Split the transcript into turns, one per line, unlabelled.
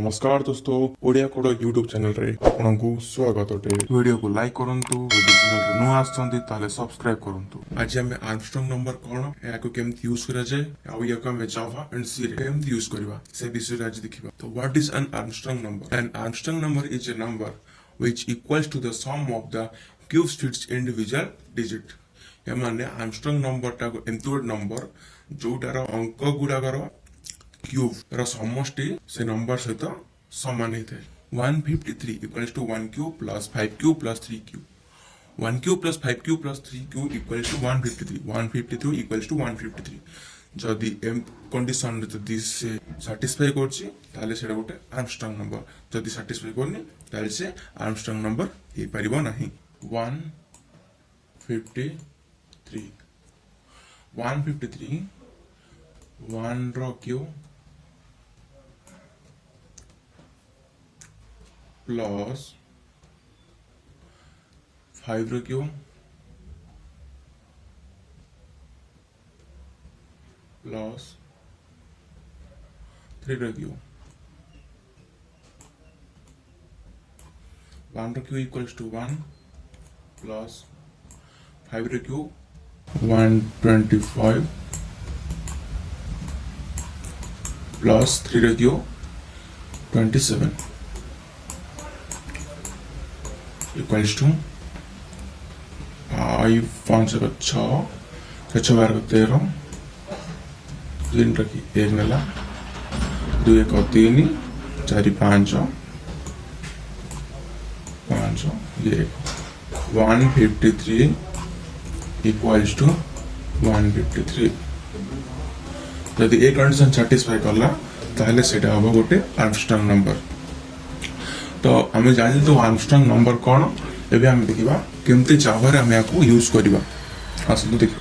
नमस्कार दोस्तों Odia coder YouTube channel रे आपनको स्वागत अटे। वीडियो को लाइक करंतु, यदि चैनल रे नु आछंती ताले सब्सक्राइब करंतु। आज हम आर्मस्ट्रांग नंबर कोन याको केमति यूज करा जाय आ याको हम जावा एंड सी रे केमति यूज करबा से विषय आज देखिबा। तो what is an Armstrong number? An Armstrong number is a number which equals to the sum of the cubes to its individual digit। या माने आर्मस्ट्रांग नंबर टा एंतुड नंबर जोटार अंक गुडाकर क्यूब रा समष्टि से नंबर सहित समान होता है। 153 equals to 1 cube plus 5 cube plus 3 cube. 1 cube plus 5 cube plus 3 cube equals to 153। 153 equals to 153 जदि एम कंडीशन जदि से सैटिस्फाई करछि ताले सेटा गोटे आर्मस्ट्रांग नंबर, जदि सैटिस्फाई करनी ताले से आर्मस्ट्रांग नंबर हे परिबो नाही। 153 1 रो क्यूब प्लस 5 रो क्यूब प्लस 3 रो क्यूब। 1 रो क्यूब इक्वल्स टू 1 प्लस 5 रो क्यूब 125 प्लस 3 रो क्यूब 27 इक्वल्स टू 5 5 6 6 12 13 3 रखी 1 नेला 2 1 3 4 5 5 ये 153 इक्वल्स टू 153। जदि ए कंडीशन सैटिस्फाई करला ताहले सेटा होबो गोटे आर्मस्ट्रांग नंबर। तो आम जानी तो आर्मस्ट्रांग नंबर कौन एबे हम देखिबा केमते जावा रे हम याको यूज करबा। आसु देखिबा।